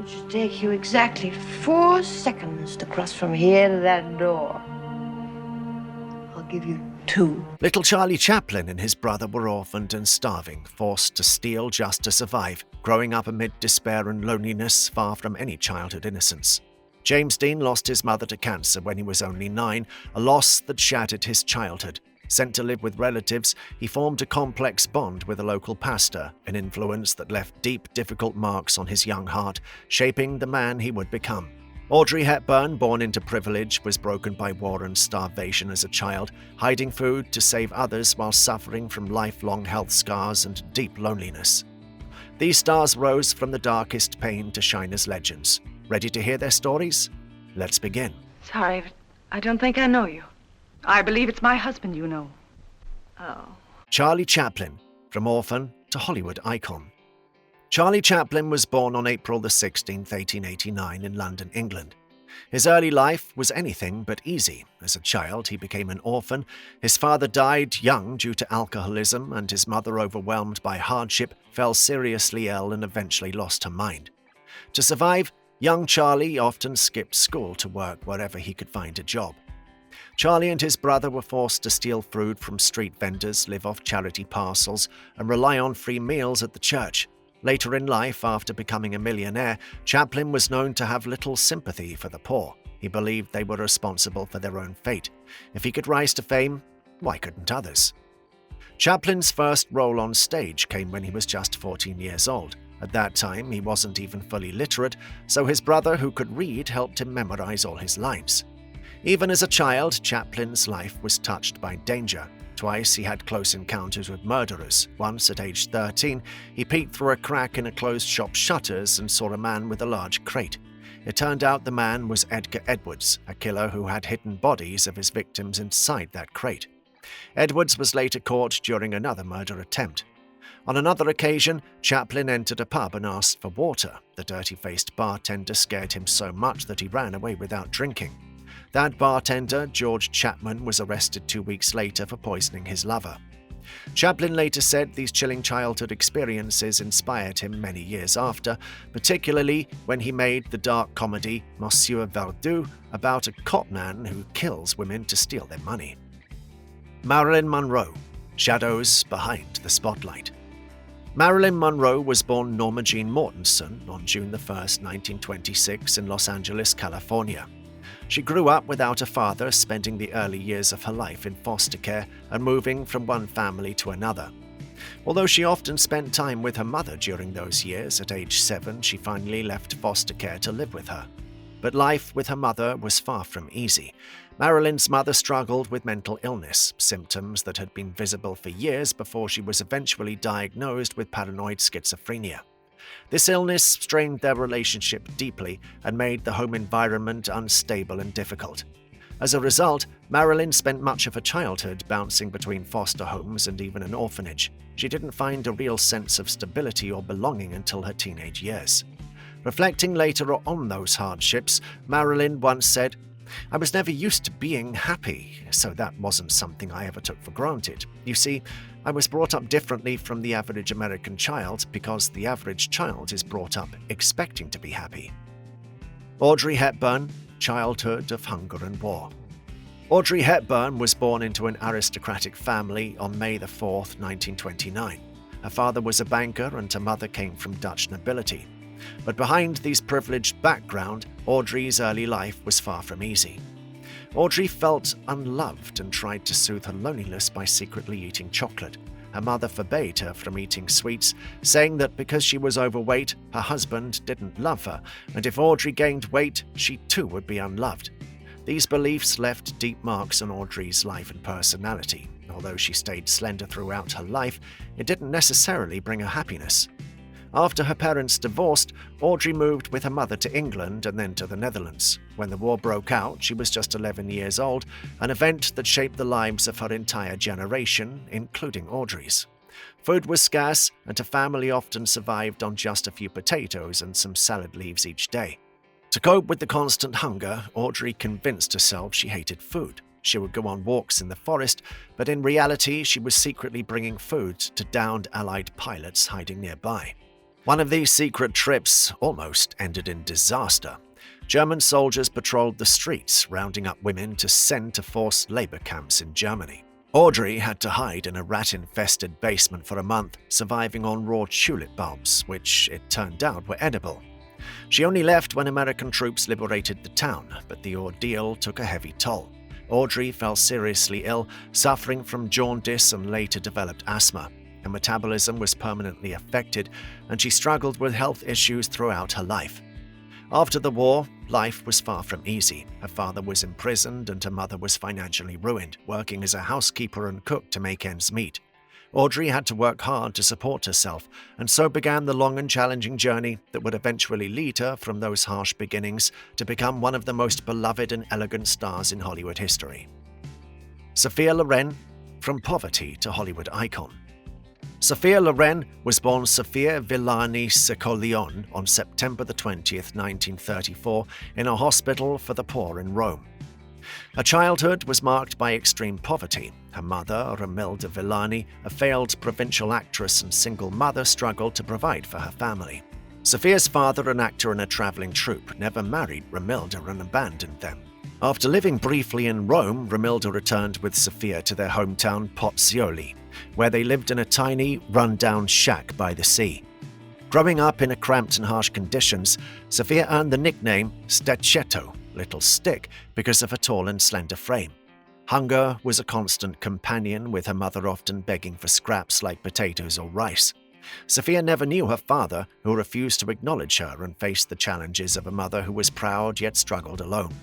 It should take you exactly 4 seconds to cross from here to that door. I'll give you 2. Little Charlie Chaplin and his brother were orphaned and starving, forced to steal just to survive, growing up amid despair and loneliness far from any childhood innocence. James Dean lost his mother to cancer when he was only 9, a loss that shattered his childhood. Sent to live with relatives, he formed a complex bond with a local pastor, an influence that left deep, difficult marks on his young heart, shaping the man he would become. Audrey Hepburn, born into privilege, was broken by war and starvation as a child, hiding food to save others while suffering from lifelong health scars and deep loneliness. These stars rose from the darkest pain to shine as legends. Ready to hear their stories? Let's begin. Sorry, but I don't think I know you. I believe it's my husband you know. Oh. Charlie Chaplin, from orphan to Hollywood icon. Charlie Chaplin was born on April the 16th, 1889 in London, England. His early life was anything but easy. As a child, he became an orphan. His father died young due to alcoholism, and his mother, overwhelmed by hardship, fell seriously ill and eventually lost her mind. To survive, young Charlie often skipped school to work wherever he could find a job. Charlie and his brother were forced to steal food from street vendors, live off charity parcels, and rely on free meals at the church. Later in life, after becoming a millionaire, Chaplin was known to have little sympathy for the poor. He believed they were responsible for their own fate. If he could rise to fame, why couldn't others? Chaplin's first role on stage came when he was just 14 years old. At that time, he wasn't even fully literate, so his brother, who could read, helped him memorize all his lines. Even as a child, Chaplin's life was touched by danger. Twice he had close encounters with murderers. Once, at age 13, he peeked through a crack in a closed shop's shutters and saw a man with a large crate. It turned out the man was Edgar Edwards, a killer who had hidden bodies of his victims inside that crate. Edwards was later caught during another murder attempt. On another occasion, Chaplin entered a pub and asked for water. The dirty-faced bartender scared him so much that he ran away without drinking. That bartender, George Chapman, was arrested 2 weeks later for poisoning his lover. Chaplin later said these chilling childhood experiences inspired him many years after, particularly when he made the dark comedy Monsieur Verdoux about a cop man who kills women to steal their money. Marilyn Monroe, Shadows Behind the Spotlight. Marilyn Monroe was born Norma Jean Mortensen on June 1, 1926 in Los Angeles, California. She grew up without a father, spending the early years of her life in foster care and moving from one family to another. Although she often spent time with her mother during those years, at age 7 she finally left foster care to live with her. But life with her mother was far from easy. Marilyn's mother struggled with mental illness, symptoms that had been visible for years before she was eventually diagnosed with paranoid schizophrenia. This illness strained their relationship deeply and made the home environment unstable and difficult. As a result, Marilyn spent much of her childhood bouncing between foster homes and even an orphanage. She didn't find a real sense of stability or belonging until her teenage years. Reflecting later on those hardships, Marilyn once said, "I was never used to being happy, so that wasn't something I ever took for granted. You see, I was brought up differently from the average American child because the average child is brought up expecting to be happy." Audrey Hepburn, Childhood of Hunger and War. Audrey Hepburn was born into an aristocratic family on May 4, 1929. Her father was a banker and her mother came from Dutch nobility. But behind this privileged background, Audrey's early life was far from easy. Audrey felt unloved and tried to soothe her loneliness by secretly eating chocolate. Her mother forbade her from eating sweets, saying that because she was overweight, her husband didn't love her, and if Audrey gained weight, she too would be unloved. These beliefs left deep marks on Audrey's life and personality. Although she stayed slender throughout her life, it didn't necessarily bring her happiness. After her parents divorced, Audrey moved with her mother to England and then to the Netherlands. When the war broke out, she was just 11 years old, an event that shaped the lives of her entire generation, including Audrey's. Food was scarce, and her family often survived on just a few potatoes and some salad leaves each day. To cope with the constant hunger, Audrey convinced herself she hated food. She would go on walks in the forest, but in reality, she was secretly bringing food to downed Allied pilots hiding nearby. One of these secret trips almost ended in disaster. German soldiers patrolled the streets, rounding up women to send to forced labor camps in Germany. Audrey had to hide in a rat-infested basement for a month, surviving on raw tulip bulbs, which, it turned out, were edible. She only left when American troops liberated the town, but the ordeal took a heavy toll. Audrey fell seriously ill, suffering from jaundice and later developed asthma. Her metabolism was permanently affected, and she struggled with health issues throughout her life. After the war, life was far from easy. Her father was imprisoned and her mother was financially ruined, working as a housekeeper and cook to make ends meet. Audrey had to work hard to support herself, and so began the long and challenging journey that would eventually lead her from those harsh beginnings to become one of the most beloved and elegant stars in Hollywood history. Sophia Loren, from poverty to Hollywood icon. Sophia Loren was born Sophia Villani Secolion on September 20th, 1934, in a hospital for the poor in Rome. Her childhood was marked by extreme poverty. Her mother, Romilda Villani, a failed provincial actress and single mother, struggled to provide for her family. Sophia's father, an actor in a traveling troupe, never married Romilda and abandoned them. After living briefly in Rome, Romilda returned with Sophia to their hometown Pozzuoli, where they lived in a tiny, run-down shack by the sea. Growing up in cramped and harsh conditions, Sophia earned the nickname Stecchetto, Little Stick, because of her tall and slender frame. Hunger was a constant companion, with her mother often begging for scraps like potatoes or rice. Sophia never knew her father, who refused to acknowledge her and faced the challenges of a mother who was proud yet struggled alone.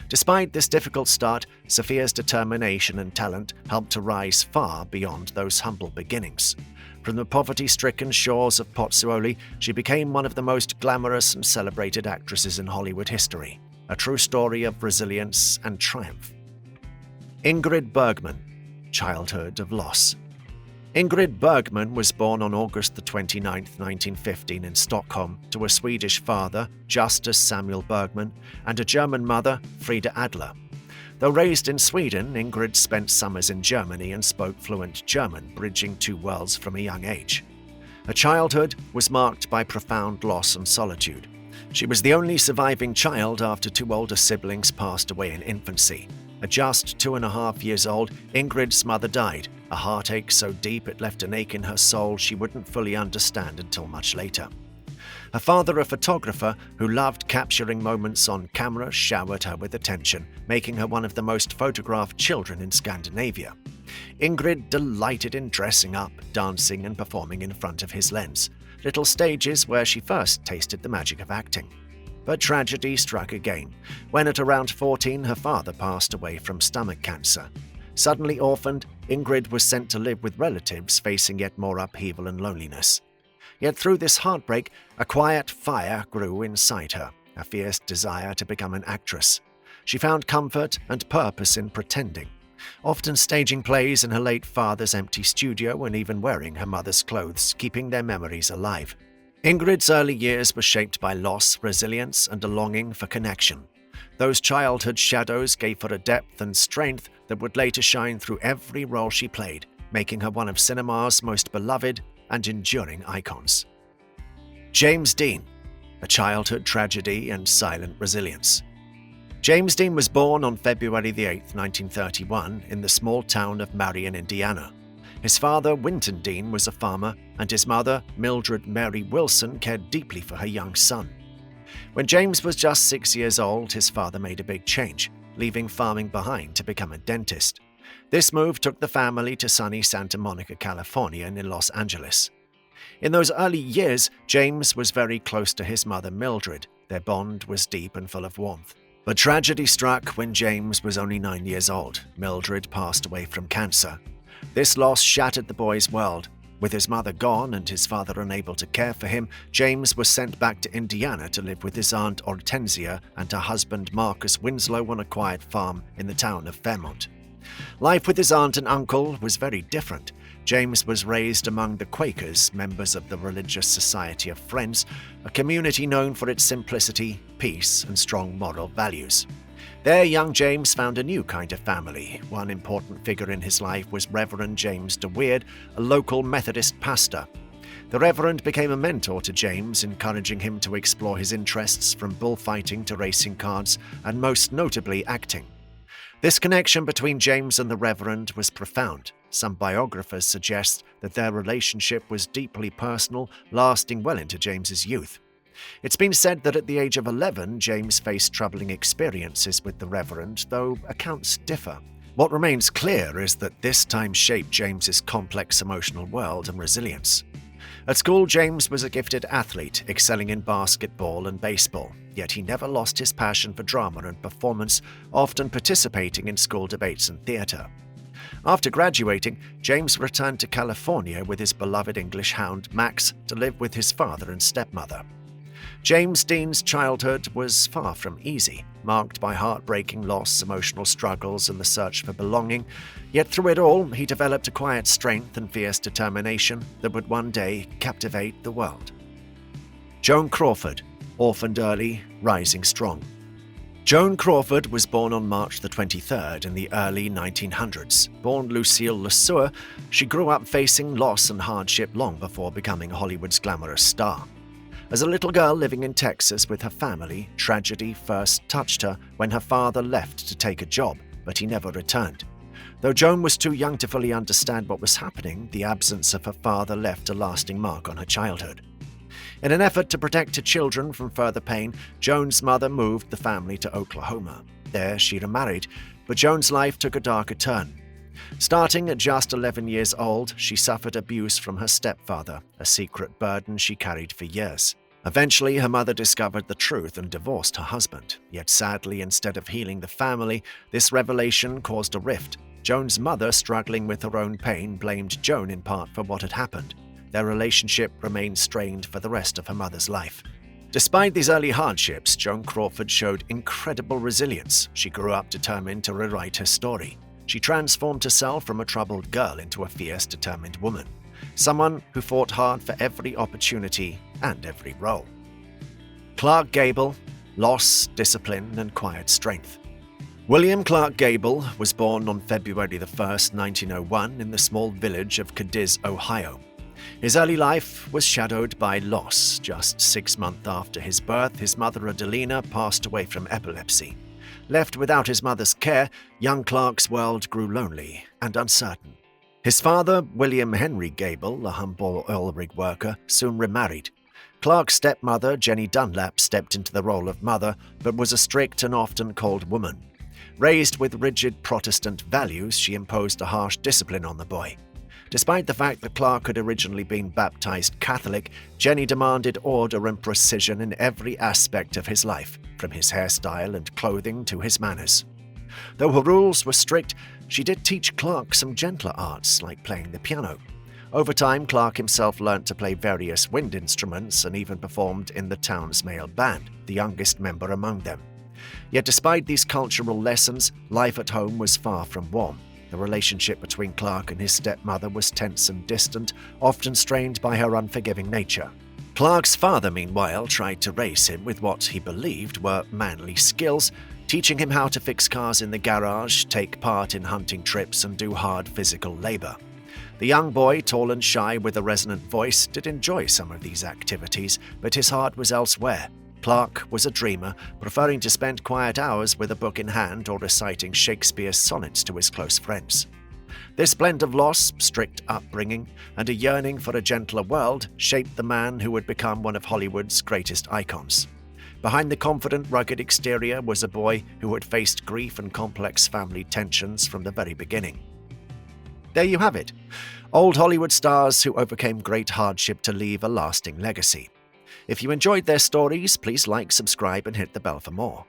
Despite this difficult start, Sophia's determination and talent helped to rise far beyond those humble beginnings. From the poverty-stricken shores of Pozzuoli, she became one of the most glamorous and celebrated actresses in Hollywood history, a true story of resilience and triumph. Ingrid Bergman, childhood of loss. Ingrid Bergman was born on August 29, 1915 in Stockholm to a Swedish father, Justus Samuel Bergman, and a German mother, Frida Adler. Though raised in Sweden, Ingrid spent summers in Germany and spoke fluent German, bridging two worlds from a young age. Her childhood was marked by profound loss and solitude. She was the only surviving child after two older siblings passed away in infancy. At just 2.5 years old, Ingrid's mother died, a heartache so deep it left an ache in her soul she wouldn't fully understand until much later. Her father, a photographer who loved capturing moments on camera, showered her with attention, making her one of the most photographed children in Scandinavia. Ingrid delighted in dressing up, dancing and performing in front of his lens, little stages where she first tasted the magic of acting. But tragedy struck again, when at around 14 her father passed away from stomach cancer. Suddenly orphaned, Ingrid was sent to live with relatives, facing yet more upheaval and loneliness. Yet through this heartbreak, a quiet fire grew inside her, a fierce desire to become an actress. She found comfort and purpose in pretending, often staging plays in her late father's empty studio and even wearing her mother's clothes, keeping their memories alive. Ingrid's early years were shaped by loss, resilience, and a longing for connection. Those childhood shadows gave her a depth and strength that would later shine through every role she played, making her one of cinema's most beloved and enduring icons. James Dean, a childhood tragedy and silent resilience. James Dean was born on February 8, 1931, in the small town of Marion, Indiana. His father, Winton Dean, was a farmer, and his mother, Mildred Mary Wilson, cared deeply for her young son. When James was just 6 years old, his father made a big change, leaving farming behind to become a dentist. This move took the family to sunny Santa Monica, California, and in Los Angeles. In those early years, James was very close to his mother, Mildred. Their bond was deep and full of warmth. But tragedy struck when James was only 9 years old. Mildred passed away from cancer. This loss shattered the boy's world. With his mother gone and his father unable to care for him, James was sent back to Indiana to live with his aunt Hortensia and her husband Marcus Winslow on a quiet farm in the town of Fairmont. Life with his aunt and uncle was very different. James was raised among the Quakers, members of the Religious Society of Friends, a community known for its simplicity, peace, and strong moral values. There, young James found a new kind of family. One important figure in his life was Reverend James DeWeerd, a local Methodist pastor. The Reverend became a mentor to James, encouraging him to explore his interests from bullfighting to racing cars, and most notably acting. This connection between James and the Reverend was profound. Some biographers suggest that their relationship was deeply personal, lasting well into James's youth. It's been said that at the age of 11, James faced troubling experiences with the Reverend, though accounts differ. What remains clear is that this time shaped James's complex emotional world and resilience. At school, James was a gifted athlete, excelling in basketball and baseball, yet he never lost his passion for drama and performance, often participating in school debates and theatre. After graduating, James returned to California with his beloved English hound, Max, to live with his father and stepmother. James Dean's childhood was far from easy, marked by heartbreaking loss, emotional struggles, and the search for belonging. Yet through it all, he developed a quiet strength and fierce determination that would one day captivate the world. Joan Crawford, orphaned early, rising strong. Joan Crawford was born on March the 23rd in the early 1900s. Born Lucille LeSueur, she grew up facing loss and hardship long before becoming Hollywood's glamorous star. As a little girl living in Texas with her family, tragedy first touched her when her father left to take a job, but he never returned. Though Joan was too young to fully understand what was happening, the absence of her father left a lasting mark on her childhood. In an effort to protect her children from further pain, Joan's mother moved the family to Oklahoma. There she remarried, but Joan's life took a darker turn. Starting at just 11 years old, she suffered abuse from her stepfather, a secret burden she carried for years. Eventually, her mother discovered the truth and divorced her husband. Yet sadly, instead of healing the family, this revelation caused a rift. Joan's mother, struggling with her own pain, blamed Joan in part for what had happened. Their relationship remained strained for the rest of her mother's life. Despite these early hardships, Joan Crawford showed incredible resilience. She grew up determined to rewrite her story. She transformed herself from a troubled girl into a fierce, determined woman. Someone who fought hard for every opportunity and every role. Clark Gable, loss, discipline, and quiet strength. William Clark Gable was born on February 1, 1901, in the small village of Cadiz, Ohio. His early life was shadowed by loss. Just 6 months after his birth, his mother Adelina passed away from epilepsy. Left without his mother's care, young Clark's world grew lonely and uncertain. His father, William Henry Gable, a humble oil rig worker, soon remarried. Clark's stepmother, Jenny Dunlap, stepped into the role of mother, but was a strict and often cold woman. Raised with rigid Protestant values, she imposed a harsh discipline on the boy. Despite the fact that Clark had originally been baptized Catholic, Jenny demanded order and precision in every aspect of his life, from his hairstyle and clothing to his manners. Though her rules were strict, she did teach Clark some gentler arts, like playing the piano. Over time, Clark himself learnt to play various wind instruments and even performed in the town's male band, the youngest member among them. Yet despite these cultural lessons, life at home was far from warm. The relationship between Clark and his stepmother was tense and distant, often strained by her unforgiving nature. Clark's father, meanwhile, tried to raise him with what he believed were manly skills, teaching him how to fix cars in the garage, take part in hunting trips, and do hard physical labor. The young boy, tall and shy with a resonant voice, did enjoy some of these activities, but his heart was elsewhere. Clark was a dreamer, preferring to spend quiet hours with a book in hand or reciting Shakespeare's sonnets to his close friends. This blend of loss, strict upbringing, and a yearning for a gentler world shaped the man who would become one of Hollywood's greatest icons. Behind the confident, rugged exterior was a boy who had faced grief and complex family tensions from the very beginning. There you have it. Old Hollywood stars who overcame great hardship to leave a lasting legacy. If you enjoyed their stories, please like, subscribe, and hit the bell for more.